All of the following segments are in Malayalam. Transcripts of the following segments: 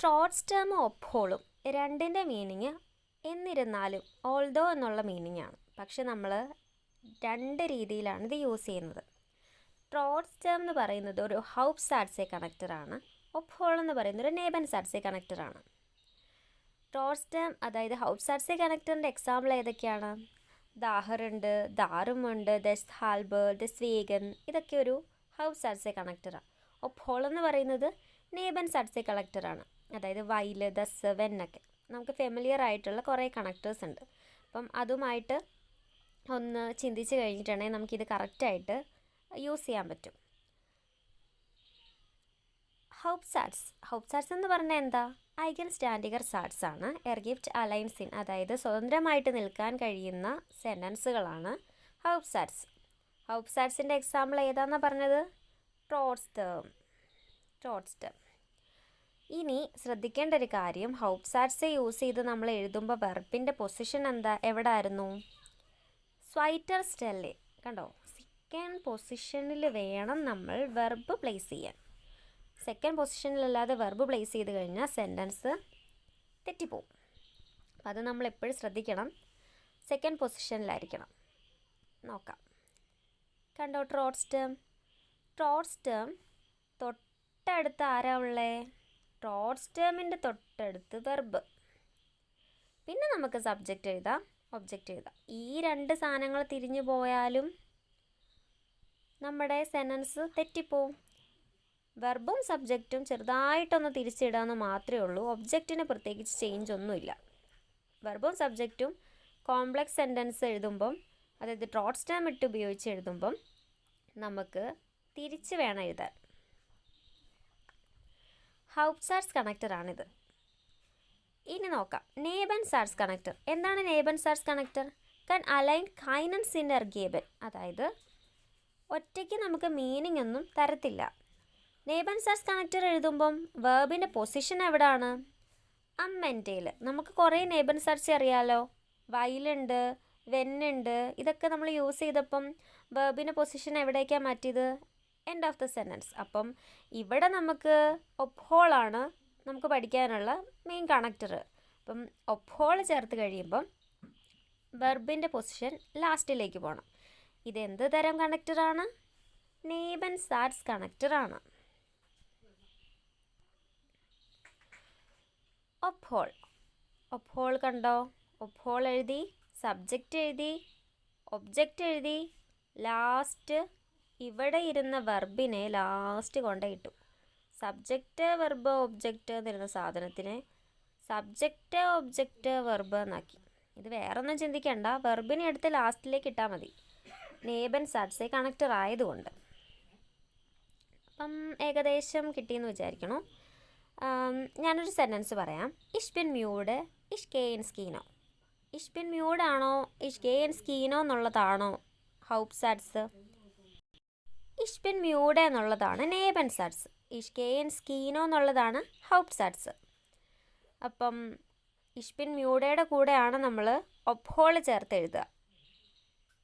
ട്രോട്സ്റ്റേമും ഒപ്ഹോളും രണ്ടിൻ്റെ മീനിങ് എന്നിരുന്നാലും ഓൾദോ എന്നുള്ള മീനിങ് ആണ്. പക്ഷെ നമ്മൾ രണ്ട് രീതിയിലാണ് ഇത് യൂസ് ചെയ്യുന്നത്. ട്രോട്സ്റ്റേം എന്ന് പറയുന്നത് ഒരു ഹൗപ്സാറ്റ്സെ കണക്ടറാണ്. ഒപ്ഹോൾ എന്ന് പറയുന്നത് ഒരു നേബൻസാറ്റ്സെ കണക്ടറാണ്. ട്രോട്സ്റ്റേം അതായത് ഹൗപ്സാറ്റ്സെ കണക്ടറിൻ്റെ എക്സാമ്പിൾ ഏതൊക്കെയാണ്? ദാഹറുണ്ട്, ദാറുമുണ്ട്, ദസ് ഹാൽബർ, ദസ് വേഗൻ, ഇതൊക്കെ ഒരു ഹൗപ്സാറ്റ്സെ കണക്ടറാണ്. ഒപ്ഹോൾ എന്ന് പറയുന്നത് നേബൻസാറ്റ്സെ കണക്ടറാണ്. അതായത് വൈല്, ദസ്, വെന്നൊക്കെ നമുക്ക് ഫെമിലിയർ ആയിട്ടുള്ള കുറേ കണക്ടേഴ്സ് ഉണ്ട്. അപ്പം അതുമായിട്ട് ഒന്ന് ചിന്തിച്ച് കഴിഞ്ഞിട്ടുണ്ടെങ്കിൽ നമുക്കിത് കറക്റ്റായിട്ട് യൂസ് ചെയ്യാൻ പറ്റും. ഹൗപ്സാറ്റ്സ് എന്ന് പറഞ്ഞാൽ എന്താ? ഐഗൻ സ്റ്റാൻഡിഗർ സാറ്റ്സ് ആണ്. എർഗിഫ്റ്റ് അലൈൻസ് ഇൻ, അതായത് സ്വതന്ത്രമായിട്ട് നിൽക്കാൻ കഴിയുന്ന സെൻറ്റൻസുകളാണ് ഹൗപ്സാറ്റ്സിൻ്റെ എക്സാമ്പിൾ ഏതാണെന്നാണ് പറഞ്ഞത്? ട്രോട്സ്റ്റേം. ഇനി ശ്രദ്ധിക്കേണ്ട ഒരു കാര്യം, ഹൗപ്സാറ്റ്സ് യൂസ് ചെയ്ത് നമ്മൾ എഴുതുമ്പോൾ വെർബിൻ്റെ പൊസിഷൻ എവിടെ ആയിരുന്നു? സ്വൈറ്റർ സ്റ്റെല്ലെ. കണ്ടോ? സെക്കൻഡ് പൊസിഷനിൽ വേണം നമ്മൾ വെർബ് പ്ലേസ് ചെയ്യാൻ. സെക്കൻഡ് പൊസിഷനിലല്ലാതെ വെർബ് പ്ലേസ് ചെയ്ത് കഴിഞ്ഞാൽ സെൻറ്റൻസ് തെറ്റിപ്പോവും. അപ്പം അത് നമ്മൾ എപ്പോഴും ശ്രദ്ധിക്കണം, സെക്കൻഡ് പൊസിഷനിലായിരിക്കണം. നോക്കാം. കണ്ടോ? ട്രോട്സ്റ്റേം തൊട്ടടുത്ത് ആരാ ഉള്ളേ? ട്രോട്സ്റ്റേമിൻ്റെ തൊട്ടടുത്ത് വെർബ്. പിന്നെ നമുക്ക് സബ്ജക്റ്റ് എഴുതാം, ഒബ്ജക്റ്റ് എഴുതാം. ഈ രണ്ട് സാധനങ്ങൾ തിരിഞ്ഞു പോയാലും നമ്മുടെ സെൻറ്റൻസ് തെറ്റിപ്പോവും. വെർബും സബ്ജക്റ്റും ചെറുതായിട്ടൊന്ന് തിരിച്ചിടാമെന്ന് മാത്രമേ ഉള്ളൂ. ഒബ്ജക്റ്റിന് പ്രത്യേകിച്ച് ചേഞ്ച് ഒന്നുമില്ല. വെർബും സബ്ജക്റ്റും കോംപ്ലക്സ് സെൻറ്റൻസ് എഴുതുമ്പം, അതായത് ട്രോട്സ്റ്റേം ഇട്ട് ഉപയോഗിച്ച് എഴുതുമ്പം നമുക്ക് തിരിച്ച് വേണം എഴുതാൻ. ഹൗപ്സാറ്റ്സ് കണക്ടറാണിത്. ഇനി നോക്കാം നേബൻസാറ്റ്സ് കണക്ടർ. എന്താണ് നേബൻസാറ്റ്സ് കണക്ടർ? കൻ അലൈൻ കൈനൻ സിൻ എർഗേബൻ, അതായത് ഒറ്റയ്ക്ക് നമുക്ക് മീനിങ് ഒന്നും തരത്തില്ല. നേബൻസാറ്റ്സ് കണക്ടർ എഴുതുമ്പം വേർബിൻ്റെ പൊസിഷൻ എവിടെയാണ്? അമ്മൻ്റെയിൽ. നമുക്ക് കുറേ നേബൻസാറ്റ്സ് അറിയാമല്ലോ. വൈലുണ്ട്, വെന്നുണ്ട്, ഇതൊക്കെ നമ്മൾ യൂസ് ചെയ്തപ്പം വേർബിൻ്റെ പൊസിഷൻ എവിടേക്കാണ് മാറ്റിയത്? End of the sentence. അപ്പം ഇവിടെ നമുക്ക് ഒപ്ഹോളാണ് നമുക്ക് പഠിക്കാനുള്ള മെയിൻ കണക്ടർ. അപ്പം ഒപ്ഹോൾ ചേർത്ത് കഴിയുമ്പം വെർബിൻ്റെ പൊസിഷൻ ലാസ്റ്റിലേക്ക് പോകണം. ഇതെന്ത് തരം കണക്ടറാണ്? നേബൻസാറ്റ്സ് കണക്ടറാണ്. ഒപ്ഹോൾ കണ്ടോ? ഒപ്ഹോൾ എഴുതി, സബ്ജക്റ്റ് എഴുതി, ഒബ്ജക്റ്റ് എഴുതി, ലാസ്റ്റ് ഇവിടെ ഇരുന്ന വെർബിനെ ലാസ്റ്റ് കൊണ്ടിട്ടു. സബ്ജക്റ്റ്, വെർബ്, ഒബ്ജക്റ്റ് എന്നിരുന്ന സാധനത്തിനെ സബ്ജക്റ്റ്, ഒബ്ജക്റ്റ്, വെർബ് എന്നാക്കി. ഇത് വേറൊന്നും ചിന്തിക്കേണ്ട, വെർബിനെ എടുത്ത് ലാസ്റ്റിലേക്ക് ഇട്ടാൽ മതി, നേബൻസാറ്റ്സെ കണക്ടർ ആയതുകൊണ്ട്. അപ്പം ഏകദേശം കിട്ടിയെന്ന് വിചാരിക്കണു. ഞാനൊരു സെൻറ്റൻസ് പറയാം. ഇഷ് ബിൻ മ്യൂഡ്, ഇഷ് ഗെയിൻ സ്കീനോ. ഇഷ് ബിൻ മ്യൂഡാണോ ഇഷ് ഗെയിൻ സ്കീനോ എന്നുള്ളതാണോ ഹൗപ്സാറ്റ്സ്? ഇഷ് ബിൻ മ്യൂഡ് എന്നുള്ളതാണ് നേബൻസാറ്റ്സ്. ഇഷ് ഗെയിൻ സ്കീനോ എന്നുള്ളതാണ് ഹൗപ്സാറ്റ്സ്. അപ്പം ഇഷ് ബിൻ മ്യൂഡയുടെ കൂടെയാണ് നമ്മൾ ഒപ്ഹോൾ ചേർത്ത് എഴുതുക.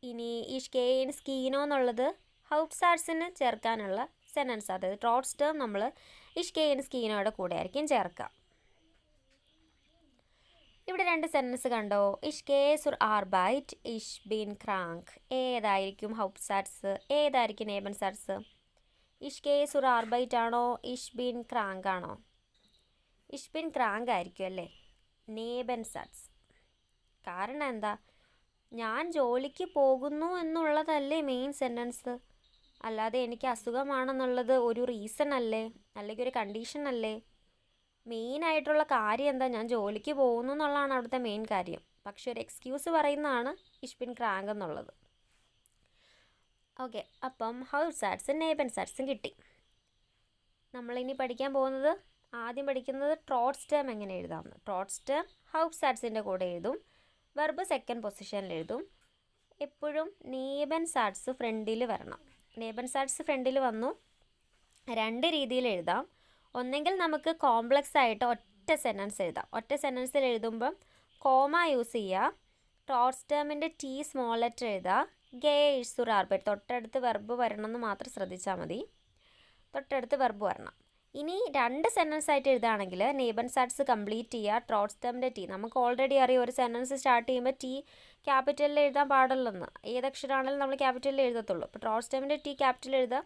ഇനി ഇഷ് ഗെയിൻ സ്കീനോ എന്നുള്ളത് ഹൗപ്സാറ്റ്സിന് ചേർക്കാനുള്ള സെൻറ്റൻസ്, അതായത് ട്രോട്സ്റ്റേം നമ്മൾ ഇഷ് ഗെയിൻ സ്കീനോയുടെ കൂടെ ആയിരിക്കും ചേർക്കുക. ഇവിടെ രണ്ട് സെൻറ്റൻസ് കണ്ടോ? ഇഷ് ഗേ സുർ ആർബൈറ്റ്, ഇഷ് ബിൻ ക്രാങ്ക്. ഏതായിരിക്കും ഹൗപ്സാറ്റ്സ്, ഏതായിരിക്കും നേബൻസാറ്റ്സ്? ഇഷ് ഗേ സുർ ആർബൈറ്റ് ആണോ ഇഷ് ബിൻ ക്രാങ്ക് ആണോ? ഇഷ് ബിൻ ക്രാങ്ക് ആയിരിക്കും അല്ലേ നേബൻസാറ്റ്സ്. കാരണം എന്താ? ഞാൻ ജോലിക്ക് പോകുന്നു എന്നുള്ളതല്ലേ മെയിൻ സെൻറ്റൻസ്. അല്ലാതെ എനിക്ക് അസുഖമാണെന്നുള്ളത് ഒരു റീസൺ അല്ലേ, അല്ലെങ്കിൽ ഒരു കണ്ടീഷൻ അല്ലേ? മെയിനായിട്ടുള്ള കാര്യം എന്താ? ഞാൻ ജോലിക്ക് പോകുന്നു എന്നുള്ളതാണ് അവിടുത്തെ മെയിൻ കാര്യം. പക്ഷെ ഒരു എക്സ്ക്യൂസ് പറയുന്നതാണ് ഇഷ് ബിൻ ക്രാങ്ക് എന്നുള്ളത്. ഓക്കെ, അപ്പം ഹൗപ്സാറ്റ്സും നേബൻസാറ്റ്സും കിട്ടി. നമ്മളിനി പഠിക്കാൻ പോകുന്നത്, ആദ്യം പഠിക്കുന്നത് ട്രോട്സ്റ്റേം എങ്ങനെ എഴുതാമെന്ന്. ട്രോട്സ്റ്റേം ഹൗപ്സാറ്റ്സിൻ്റെ കൂടെ എഴുതും, വെർബ് സെക്കൻഡ് പൊസിഷനിൽ എഴുതും. എപ്പോഴും നേബൻസാറ്റ്സ് ഫ്രണ്ടിൽ വരണം. നേബൻസാറ്റ്സ് ഫ്രണ്ടിൽ വന്നു രണ്ട് രീതിയിൽ എഴുതാം. ഒന്നെങ്കിൽ നമുക്ക് കോംപ്ലക്സ് ആയിട്ട് ഒറ്റ സെൻറ്റൻസ് എഴുതാം. ഒറ്റ സെൻറ്റൻസിൽ എഴുതുമ്പം കോമ യൂസ് ചെയ്യുക. ട്രോട്സ്റ്റേമിൻ്റെ ടി സ്മോൾ ലെറ്റർ എഴുതുക. ഗേ ഇഷ് സുർ ആർബൈറ്റ്, തൊട്ടടുത്ത് വെർബ് വരണം എന്ന് മാത്രം ശ്രദ്ധിച്ചാൽ മതി. തൊട്ടടുത്ത് വെർബ് വരണം. ഇനി 2 സെൻറ്റൻസ് ആയിട്ട് എഴുതുകയാണെങ്കിൽ നേബൻസാറ്റ്സ് കംപ്ലീറ്റ് ചെയ്യുക. ട്രോട്സ്റ്റമിൻ്റെ ടി നമുക്ക് ഓൾറെഡി അറിയാം, ഒരു സെൻറ്റൻസ് സ്റ്റാർട്ട് ചെയ്യുമ്പോൾ ടി ക്യാപിറ്റലിൽ എഴുതാൻ പാടുള്ളെന്ന്. ഏതക്ഷരമാണെങ്കിലും നമ്മൾ ക്യാപിറ്റലിൽ എഴുതത്തുള്ളൂ. അപ്പോൾ ട്രോട്സ്റ്റമിൻ്റെ ടി ക്യാപിറ്റൽ എഴുതുക.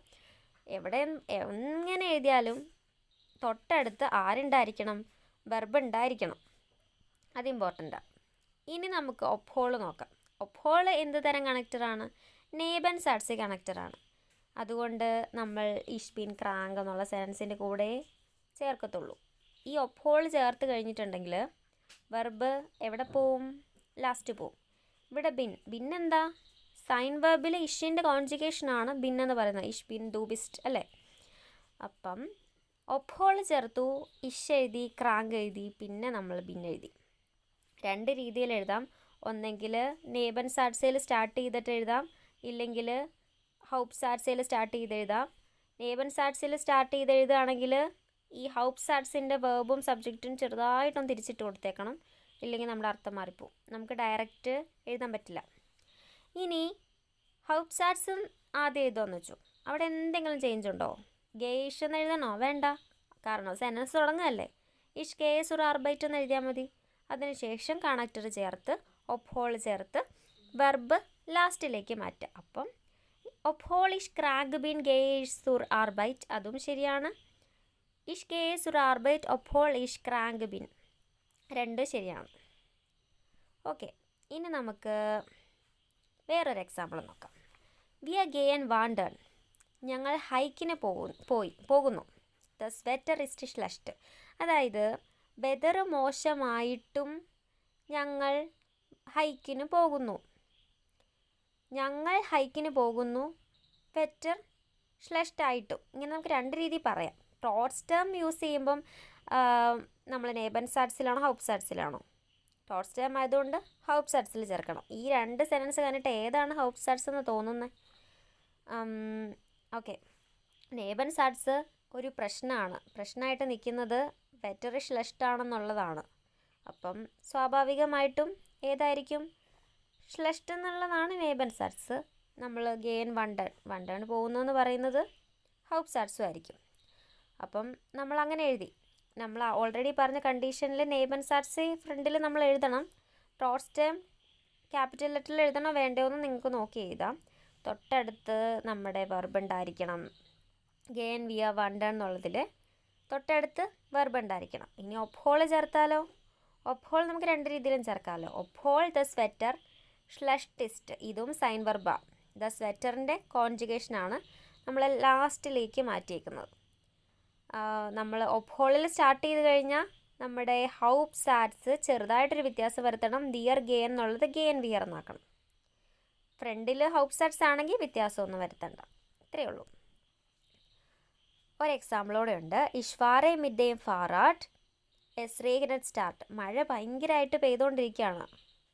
എവിടെ എങ്ങനെ എഴുതിയാലും തൊട്ടടുത്ത് ആരുണ്ടായിരിക്കണം? വെർബ് ഉണ്ടായിരിക്കണം. അത് ഇമ്പോർട്ടൻ്റാണ്. ഇനി നമുക്ക് ഒപ്ഹോൾ നോക്കാം. ഒപ്ഹോൾ എന്ത് തരം കണക്റ്ററാണ്? നേബൻസാറ്റ്സ് കണക്റ്ററാണ്. അതുകൊണ്ട് നമ്മൾ ഇഷ് ബിൻ ക്രാങ്ക് എന്നുള്ള സെൻറ്റൻസിൻ്റെ കൂടെ ചേർക്കത്തുള്ളൂ. ഈ ഒപ്ഹോൾ ചേർത്ത് കഴിഞ്ഞിട്ടുണ്ടെങ്കിൽ വെർബ് എവിടെ പോവും? ലാസ്റ്റ് പോവും. ഇവിടെ ബിൻ എന്താ? സൈൻ വെർബിൽ ഇഷിൻ്റെ കോൺജുഗേഷനാണ് ബിൻ എന്ന് പറയുന്നത്. ഇഷ് ബിൻ ദു ബിസ്റ്റ് അല്ലേ? അപ്പം ഒപ്ഹോൾ ചേർത്തു, ഇഷ് എഴുതി, ക്രാങ്ക് എഴുതി, പിന്നെ നമ്മൾ ബിൻ എഴുതി. 2 രീതിയിൽ എഴുതാം. ഒന്നെങ്കിൽ നേബൻസാറ്റ്സിൽ സ്റ്റാർട്ട് ചെയ്തിട്ട് എഴുതാം, ഇല്ലെങ്കിൽ ഹൗപ്സാറ്റ്സിൽ സ്റ്റാർട്ട് ചെയ്ത് എഴുതാം. നേബൻസാറ്റ്സിൽ സ്റ്റാർട്ട് ചെയ്ത് എഴുതുകയാണെങ്കിൽ ഈ ഹൗപ്സാറ്റ്സിൻ്റെ വേർബും സബ്ജക്റ്റും ചെറുതായിട്ടൊന്ന് തിരിച്ചിട്ട് കൊടുത്തേക്കണം, ഇല്ലെങ്കിൽ നമ്മുടെ അർത്ഥം മാറിപ്പോവും. നമുക്ക് ഡയറക്റ്റ് എഴുതാൻ പറ്റില്ല. ഇനി ഹൗപ്സാറ്റ്സും ആദ്യം എഴുതുമെന്ന് വെച്ചു, അവിടെ എന്തെങ്കിലും ചേഞ്ച് ഉണ്ടോ? ഗേഷ് എന്ന് എഴുതണോ? വേണ്ട, കാരണം സെൻറ്റൻസ് തുടങ്ങുകയല്ലേ. ഇഷ് ഗേസ് ഒരു ആർബൈറ്റ് എന്ന് എഴുതിയാൽ മതി. അതിനുശേഷം കണക്റ്റർ ചേർത്ത് ഒപ്ഹോൾ ചേർത്ത് വെർബ് ലാസ്റ്റിലേക്ക് മാറ്റുക. അപ്പം ഒപ്ഹോൾ ഇഷ് ക്രാങ്ക് ബിൻ ഗേസ് സുർ ആർബൈറ്റ്, അതും ശരിയാണ്. ഇഷ് ഗേസ് സുർ ആർബൈറ്റ് ഒപ്ഹോൾ ഇഷ് ക്രാങ്ക് ബിൻ, 2 ശരിയാണ്. ഓക്കെ, ഇനി നമുക്ക് വേറൊരു എക്സാമ്പിൾ നോക്കാം. വി ആർ ഗേ ആൻഡ് വാണ്ടേൺ, ഞങ്ങൾ ഹൈക്കിന് പോകുന്നു. ദ സ്വെറ്റർ ഇസ്റ്റ് ശ്ലഷ്ട്, അതായത് വെതർ മോശമായിട്ടും ഞങ്ങൾ ഹൈക്കിന് പോകുന്നു. ഞങ്ങൾ ഹൈക്കിന് പോകുന്നു, വെറ്റർ ശ്ലഷ്ടായിട്ടും. ഇങ്ങനെ നമുക്ക് 2 രീതി പറയാം. ട്രോട്സ്റ്റം യൂസ് ചെയ്യുമ്പം നമ്മൾ നേബൻസാറ്റ്സിലാണോ ഹൗപ്സാറ്റ്സിലാണോ? ട്രോട്സ്റ്റം ആയതുകൊണ്ട് ഹൗപ്സാറ്റ്സിൽ ചേർക്കണം. ഈ 2 സെൻറ്റൻസ് കഴിഞ്ഞിട്ട് ഏതാണ് ഹൗപ്സാറ്റ്സ് എന്ന് തോന്നുന്നത്? ഓക്കെ, നേബൻസാറ്റ്സ് ഒരു പ്രശ്നമായിട്ട് നിൽക്കുന്നത് വെറ്റർ ശ്ലഷ്ടാണെന്നുള്ളതാണ്. അപ്പം സ്വാഭാവികമായിട്ടും ഏതായിരിക്കും? ശ്ലഷ്ട് എന്നുള്ളതാണ് നേബൻസാറ്റ്സ്. നമ്മൾ ഗെയിൻ വണ്ടേൺ പോകുന്നതെന്ന് പറയുന്നത് ഹൗപ്സാറ്റ്സും ആയിരിക്കും. അപ്പം നമ്മൾ അങ്ങനെ എഴുതി. നമ്മൾ ഓൾറെഡി പറഞ്ഞ കണ്ടീഷനിൽ നേബൻസാറ്റ്സ് ഫ്രണ്ടിൽ നമ്മൾ എഴുതണം. ട്രോട്സ്റ്റം ക്യാപിറ്റൽ ലെറ്ററിൽ എഴുതണോ വേണ്ടയോ എന്ന് നിങ്ങൾക്ക് നോക്കി എഴുതാം. തൊട്ടടുത്ത് നമ്മുടെ വെർബ് ഉണ്ടായിരിക്കണം. ഗെയിൻ വിയ വണ്ടേൺ എന്നുള്ളതിൽ തൊട്ടടുത്ത് വെർബ് ഉണ്ടായിരിക്കണം. ഇനി ഒപ്ഹോൾ ചേർത്താലോ? ഒപ്ഹോൾ നമുക്ക് 2 രീതിയിലും ചേർക്കാമല്ലോ. ഒപ്ഹോൾ ദ സ്വെറ്റർ ശ്ലഷ്ടിസ്റ്റ്, ഇതും സൈൻ വെർബാണ്. ദ സ്വെറ്ററിൻ്റെ കോൺജുഗേഷനാണ് നമ്മൾ ലാസ്റ്റിലേക്ക് മാറ്റിയേക്കുന്നത്. നമ്മൾ ഒപ്ഹോളിൽ സ്റ്റാർട്ട് ചെയ്ത് കഴിഞ്ഞാൽ നമ്മുടെ ഹൗപ്സാറ്റ്സ് ചെറുതായിട്ടൊരു വ്യത്യാസം വരുത്തണം. ദിയർ ഗെയിൻ എന്നുള്ളത് ഗെയിൻ വിയർ എന്നാക്കണം. ഫ്രണ്ടിൽ ഹൗപ്സാറ്റ്സ് ആണെങ്കിൽ വ്യത്യാസമൊന്നും വരുത്തണ്ട. ഇത്രയേ ഉള്ളൂ. ഒരു എക്സാമ്പിളോടെ ഉണ്ട്. ഇഷ്വാറെ മിഡ്ഡേയും ഫാറാട്ട് എസ് റേഗനറ്റ് സ്റ്റാർട്ട്, മഴ ഭയങ്കരമായിട്ട് പെയ്തുകൊണ്ടിരിക്കുകയാണ്,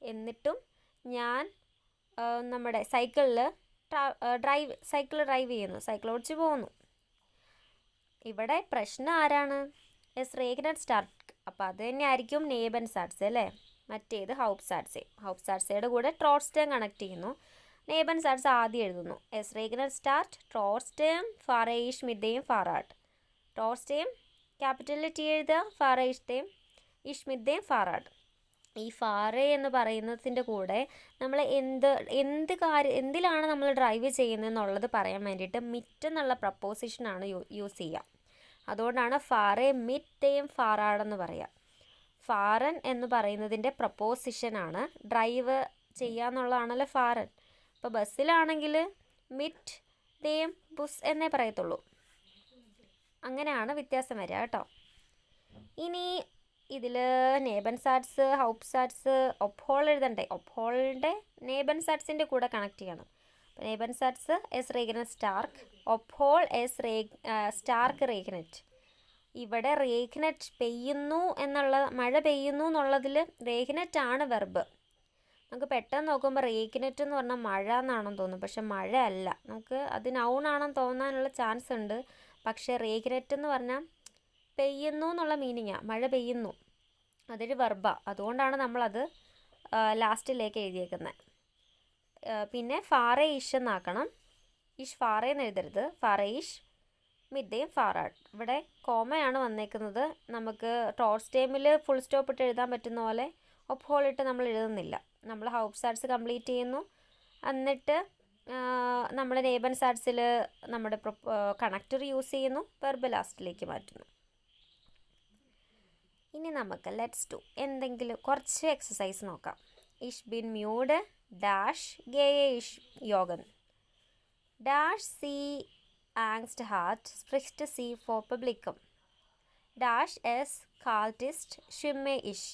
എന്നിട്ടും ഞാൻ നമ്മുടെ സൈക്കിൾ ഡ്രൈവ് ചെയ്യുന്നു, സൈക്കിൾ ഓടിച്ച് പോകുന്നു. ഇവിടെ പ്രശ്നം ആരാണ്? എസ് റേഗനറ്റ് സ്റ്റാർട്ട്. അപ്പോൾ അത് തന്നെ ആയിരിക്കും നേബൻസാറ്റ്സ് അല്ലേ? മറ്റേത് ഹൗപ്സാറ്റ്സയുടെ കൂടെ ട്രോട്സ്റ്റം കണക്ട് ചെയ്യുന്നു. നേബൻസാറ്റ്സ് ആദ്യം എഴുതുന്നു. എസ് റേഗനറ്റ് സ്റ്റാർട്ട്, ട്രോട്സ്റ്റം, ഫാറേയിഷ് മിഡ്ഡേയും ഫാറാട്ട്. ട്രോട്സ്റ്റം ക്യാപിറ്റലിൽ ടി എഴുതുക, ഫാറേയിഷ്തേയും ഇഷ് മിഡ്ഡേയും ഫാറാട്ട്. ഈ ഫാറേ എന്ന് പറയുന്നതിൻ്റെ കൂടെ നമ്മൾ എന്തിലാണ് നമ്മൾ ഡ്രൈവ് ചെയ്യുന്നതെന്നുള്ളത് പറയാൻ വേണ്ടിയിട്ട് മിറ്റ് എന്നുള്ള പ്രപ്പോസിഷനാണ് യൂസ് ചെയ്യുക. അതുകൊണ്ടാണ് ഫാറേ മിഡ്ഡേയും ഫാറാടെന്ന് പറയുക. ഫാറൻ എന്ന് പറയുന്നതിൻ്റെ പ്രപ്പോസിഷനാണ് ഡ്രൈവ് ചെയ്യുക എന്നുള്ളതാണല്ലോ ഫാറൻ. ഇപ്പോൾ ബസ്സിലാണെങ്കിൽ മിറ്റ് ദേം ബുസ് എന്നേ പറയത്തുള്ളൂ. അങ്ങനെയാണ് വ്യത്യാസം വരിക കേട്ടോ. ഇനി ഇതിൽ നേബൻസാറ്റ്സ്, ഹൗപ്സാറ്റ്സ്, ഒപ്ഹോൾ എഴുതണ്ടേ? ഒപ്ഹോളിൻ്റെ നേബൻസാറ്റ്സിൻ്റെ കൂടെ കണക്ട് ചെയ്യണം. അപ്പോൾ നേബൻസാറ്റ്സ് എസ് റേഗനറ്റ് സ്റ്റാർക്ക്, ഒപ്ഹോൾ എസ് സ്റ്റാർക്ക് റേഗനറ്റ്. ഇവിടെ റേഗനറ്റ് പെയ്യുന്നു മഴ പെയ്യുന്നു എന്നുള്ളതിൽ റേഗനറ്റ് ആണ് വെർബ്. നമുക്ക് പെട്ടെന്ന് നോക്കുമ്പോൾ റേഗനറ്റ് എന്ന് പറഞ്ഞാൽ മഴ എന്നാണെന്ന് തോന്നും, പക്ഷെ മഴ അല്ല. നമുക്ക് അത് നൗണാണെന്ന് തോന്നാനുള്ള ചാൻസ് ഉണ്ട്. പക്ഷേ റേഗനറ്റ് എന്ന് പറഞ്ഞാൽ പെയ്യുന്നു എന്നുള്ള മീനിങ്ങാണ്, മഴ പെയ്യുന്നു, അതൊരു വെർബാണ്. അതുകൊണ്ടാണ് നമ്മളത് ലാസ്റ്റിലേക്ക് എഴുതിയേക്കുന്നത്. പിന്നെ ഫാറേ ഇഷ് എന്നാക്കണം. ഇഷ് ഫാറേ എന്ന് എഴുതരുത്, ഫാറേ ഇഷ്. mit dem Fahrrad. ഇവിടെ കോമയാണ് വന്നേക്കുന്നത്. നമുക്ക് ടോർസ്റ്റേമിൽ ഫുൾ സ്റ്റോപ്പ് ഇട്ട് എഴുതാൻ പറ്റുന്ന പോലെ ഒപ്ഹോൾ ഇട്ട് നമ്മൾ എഴുതുന്നില്ല. നമ്മൾ ഹൗപ്സാറ്റ്സ് കംപ്ലീറ്റ് ചെയ്യുന്നു, എന്നിട്ട് നമ്മൾ നെയ്ബൻസാറ്റ്സിൽ നമ്മുടെ കണക്റ്റർ യൂസ് ചെയ്യുന്നു, വെർബ് ലാസ്റ്റിലേക്ക് മാറ്റുന്നു. ഇനി നമുക്ക് ലെറ്റ്സ് ഡു എന്തെങ്കിലും കുറച്ച് എക്സസൈസ് നോക്കാം. ഇഷ് ബിൻ മ്യൂഡ് ഡാഷ് ഗേയെ ഇഷ് യോഗൻ ഡാഷ് സി ആങ്സ്റ്റ് ഹാർട്ട് സ്പ്രിസ്റ്റ് സി ഫോർ പബ്ലിക്കും ഡാഷ് എസ് കാൾട്ടിസ്റ്റ് ഷിമ്മെ ഇഷ്.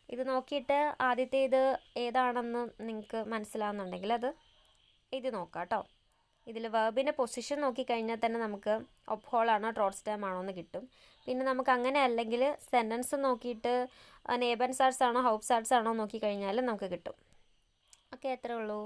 ഇത് നോക്കിയിട്ട് ആദ്യത്തേത് ഏതാണെന്ന് നിങ്ങൾക്ക് മനസ്സിലാവുന്നുണ്ടെങ്കിൽ അത് എഴുതി നോക്കാം കേട്ടോ. ഇതിൽ വേർബിൻ്റെ പൊസിഷൻ നോക്കിക്കഴിഞ്ഞാൽ തന്നെ നമുക്ക് ഒപ്ഹോളാണോ ടോർസ്റ്റേം ആണോ എന്ന് കിട്ടും. പിന്നെ നമുക്ക് അങ്ങനെ അല്ലെങ്കിൽ സെൻറ്റൻസ് നോക്കിയിട്ട് നെയ്ബൻസാറ്റ്സ് ആണോ ഹൗപ്സാറ്റ്സ് ആണോ നോക്കിക്കഴിഞ്ഞാൽ നമുക്ക് കിട്ടും. ഓക്കെ, അത്രേ ഉള്ളൂ.